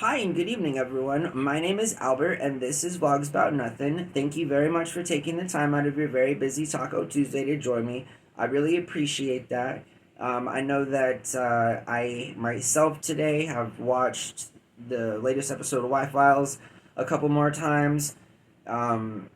Hi and good evening, everyone. My name is Albert, and this is VlogsBoutNothin. Thank you very much for taking the time out of your very busy Taco Tuesday to join me. I really appreciate that. I know that I myself today have watched the latest episode of Y-Files a couple more times. Um,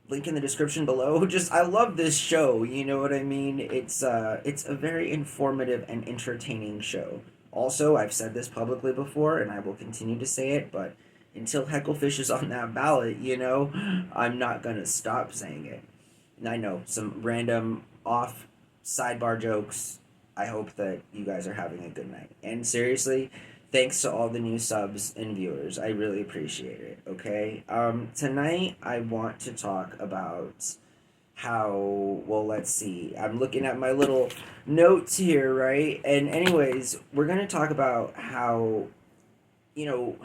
Link in the description below. Just I love this show. You know what I mean? It's a very informative and entertaining show. Also, I've said this publicly before, and I will continue to say it. But until Hecklefish is on that ballot, I'm not gonna stop saying it. And I know some random off sidebar jokes. I hope that you guys are having a good night. And seriously, thanks to all the new subs and viewers. I really appreciate it. Okay. Tonight I want to talk about how. Well, let's see. I'm looking at my little notes here, right? And anyways, we're gonna talk about how you know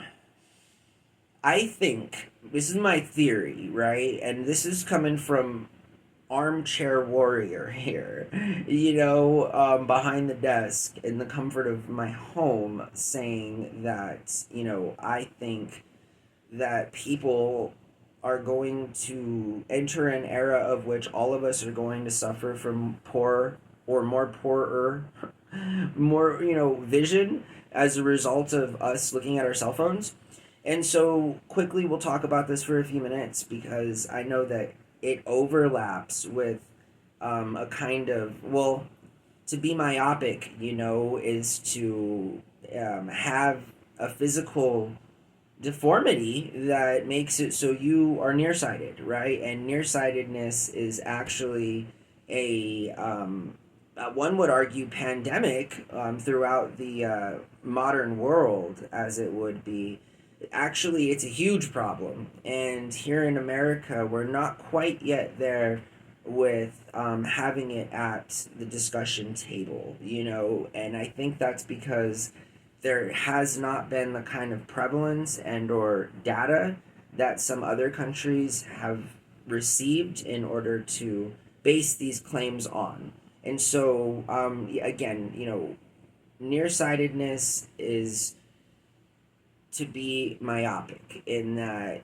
I think this is my theory, right? And this is coming from armchair warrior here, behind the desk in the comfort of my home, saying that, I think that people are going to enter an era of which all of us are going to suffer from poor or more poorer, more, vision as a result of us looking at our cell phones. And so, quickly, we'll talk about this for a few minutes because I know that it overlaps with a kind of, well, to be myopic, is to have a physical deformity that makes it so you are nearsighted, right? And nearsightedness is actually one would argue, pandemic throughout the modern world, as it would be. Actually, it's a huge problem. And here in America, we're not quite yet there with having it at the discussion table, and I think that's because there has not been the kind of prevalence and or data that some other countries have received in order to base these claims on. And so, again, nearsightedness is to be myopic in that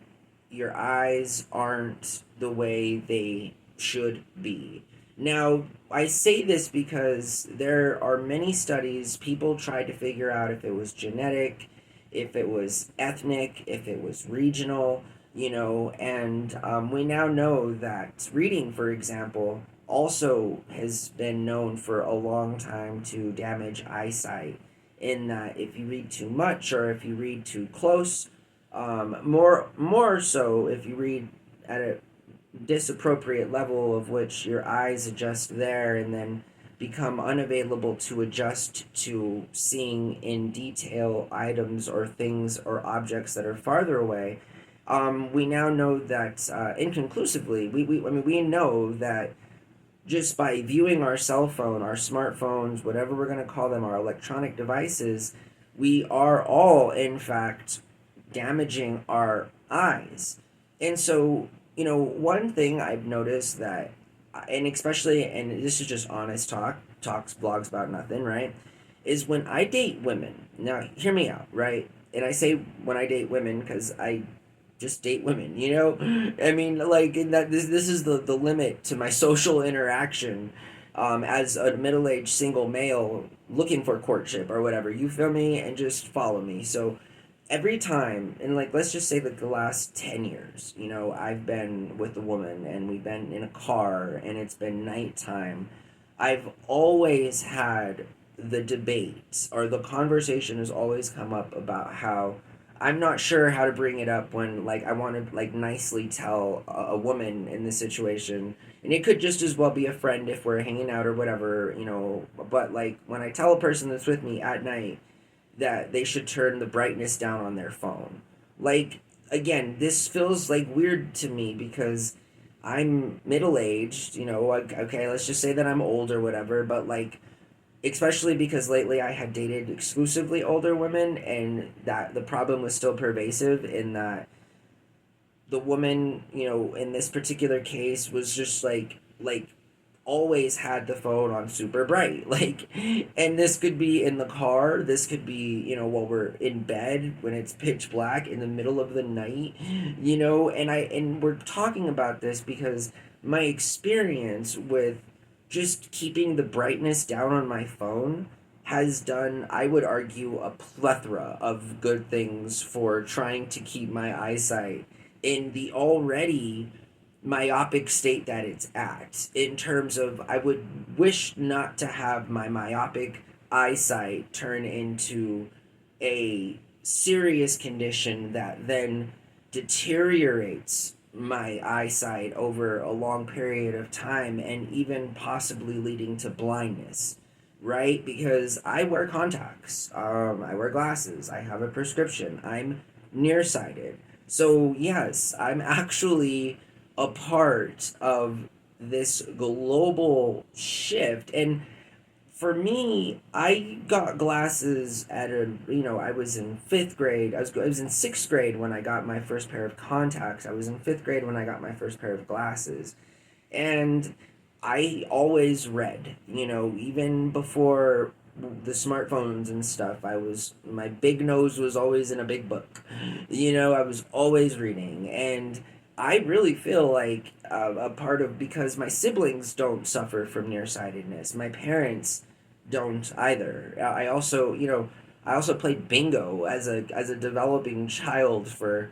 your eyes aren't the way they should be. Now, I say this because there are many studies, people tried to figure out if it was genetic, if it was ethnic, if it was regional, and we now know that reading, for example, also has been known for a long time to damage eyesight. In that, if you read too much or if you read too close, more so if you read at a disappropriate level of which your eyes adjust there and then become unavailable to adjust to seeing in detail items or things or objects that are farther away. We now know that inconclusively, we know that just by viewing our cell phone, our smartphones, whatever we're going to call them, our electronic devices, we are all, in fact, damaging our eyes. And so, one thing I've noticed that, and especially, and this is just honest talks, blogs about nothing, right? Is when I date women. Now, hear me out, right? And I say when I date women because I just date women, I mean, like, in that this is the limit to my social interaction as a middle-aged single male looking for courtship or whatever. You feel me? And just follow me. So every time, and like, let's just say that the last 10 years, I've been with a woman and we've been in a car and it's been nighttime. I've always had the debate or the conversation has always come up about how I'm not sure how to bring it up when, like, I want to, like, nicely tell a woman in this situation, and it could just as well be a friend if we're hanging out or whatever, but, like, when I tell a person that's with me at night that they should turn the brightness down on their phone. Like, again, this feels, like, weird to me because I'm middle-aged, like, okay, let's just say that I'm old or whatever, but, like, especially because lately I had dated exclusively older women, and that the problem was still pervasive in that the woman, in this particular case was just like always had the phone on super bright. Like, and this could be in the car, this could be, while we're in bed when it's pitch black in the middle of the night, and we're talking about this because my experience with just keeping the brightness down on my phone has done, I would argue, a plethora of good things for trying to keep my eyesight in the already myopic state that it's at. In terms of, I would wish not to have my myopic eyesight turn into a serious condition that then deteriorates my eyesight over a long period of time and even possibly leading to blindness, right? Because I wear contacts, I wear glasses, I have a prescription, I'm nearsighted. So, yes, I'm actually a part of this global shift. And for me, I got glasses at I was in fifth grade. I was in sixth grade when I got my first pair of contacts. I was in fifth grade when I got my first pair of glasses. And I always read, even before the smartphones and stuff. My big nose was always in a big book. I was always reading. And I really feel like a part of, because my siblings don't suffer from nearsightedness. My parents don't either. I also played bingo as a developing child for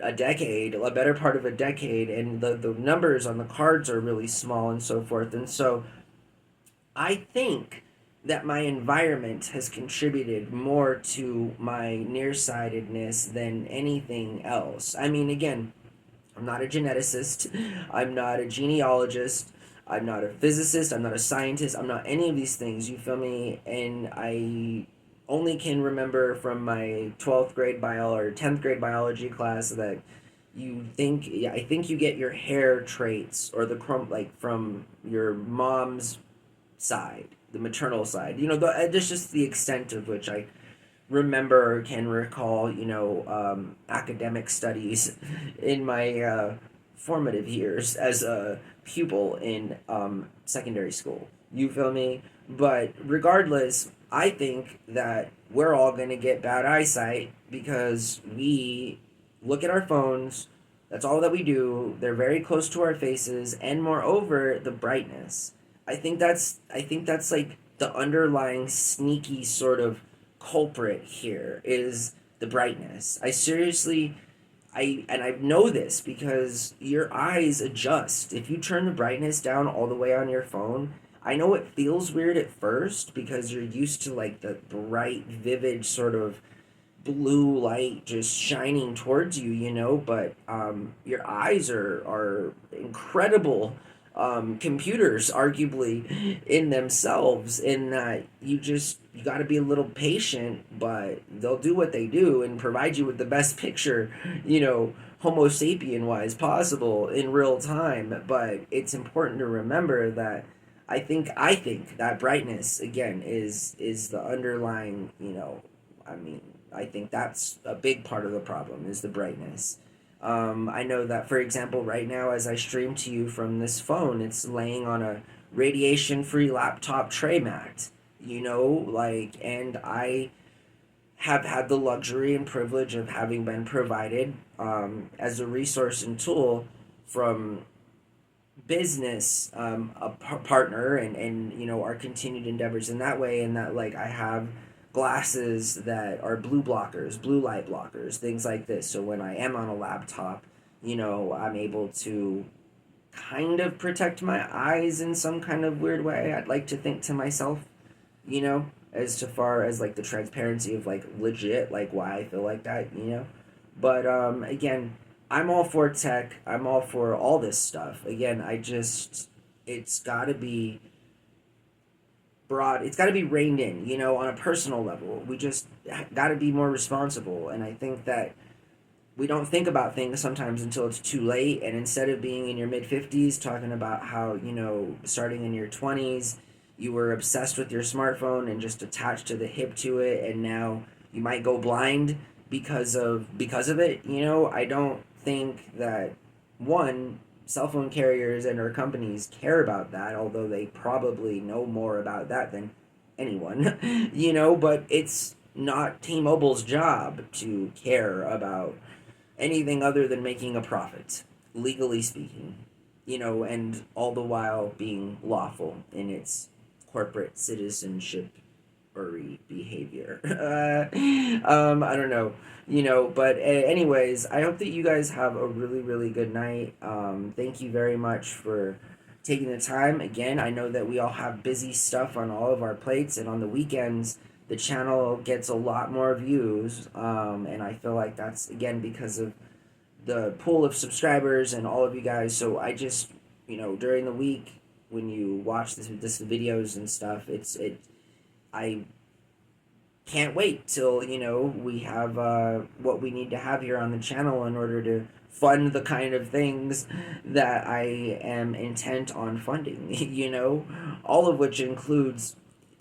a decade, a better part of a decade, and the numbers on the cards are really small and so forth. And so I think that my environment has contributed more to my nearsightedness than anything else. I mean, again, I'm not a geneticist. I'm not a genealogist. I'm not a physicist. I'm not a scientist. I'm not any of these things. You feel me? And I only can remember from my 12th grade bio or 10th grade biology class that I think you get your hair traits or the like from your mom's side, the maternal side. There's just the extent of which I remember or can recall, academic studies in my formative years as a pupil in secondary school. You feel me? But regardless, I think that we're all going to get bad eyesight because we look at our phones. That's all that we do. They're very close to our faces, and moreover, the brightness. I think that's like the underlying sneaky sort of culprit here is the brightness. I know this because your eyes adjust. If you turn the brightness down all the way on your phone, I know it feels weird at first because you're used to like the bright, vivid sort of blue light just shining towards you, but your eyes are incredible computers, arguably, in themselves, in that you got to be a little patient, but they'll do what they do and provide you with the best picture, Homo sapien wise possible in real time. But it's important to remember that I think that brightness again is the underlying, I mean, I think that's a big part of the problem is the brightness. I know that, for example, right now as I stream to you from this phone, it's laying on a radiation-free laptop tray mat, and I have had the luxury and privilege of having been provided as a resource and tool from business, partner, and our continued endeavors in that way, and that like I have glasses that are blue light blockers, things like this, so when I am on a laptop, I'm able to kind of protect my eyes in some kind of weird way. I'd like to think to myself, as to far as like the transparency of like legit like why I feel like that, but again, I'm all for tech. I'm all for all this stuff. Again, it's got to be broad. It's got to be reined in, on a personal level. We just got to be more responsible. And I think that we don't think about things sometimes until it's too late. And instead of being in your mid 50s talking about how, starting in your 20s, you were obsessed with your smartphone and just attached to the hip to it, and now you might go blind because of it, I don't think that one cell phone carriers and our companies care about that, although they probably know more about that than anyone, but it's not T-Mobile's job to care about anything other than making a profit, legally speaking, and all the while being lawful in its corporate citizenship behavior. I don't know, but anyways, I hope that you guys have a really, really good night. Thank you very much for taking the time. Again, I know that we all have busy stuff on all of our plates, and on the weekends, the channel gets a lot more views. And I feel like that's, again, because of the pool of subscribers and all of you guys. So I just, during the week, when you watch this videos and stuff, I can't wait till we have what we need to have here on the channel in order to fund the kind of things that I am intent on funding. All of which includes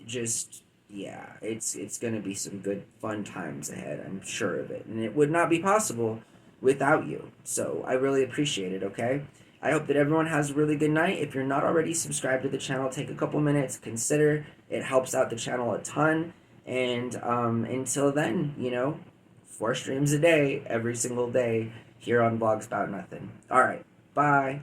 just, yeah, it's gonna be some good fun times ahead. I'm sure of it, and it would not be possible without you. So I really appreciate it. Okay. I hope that everyone has a really good night. If you're not already subscribed to the channel, take a couple minutes, consider. It helps out the channel a ton. And until then, 4 streams a day, every single day, here on VlogsBoutNothin. All right, bye.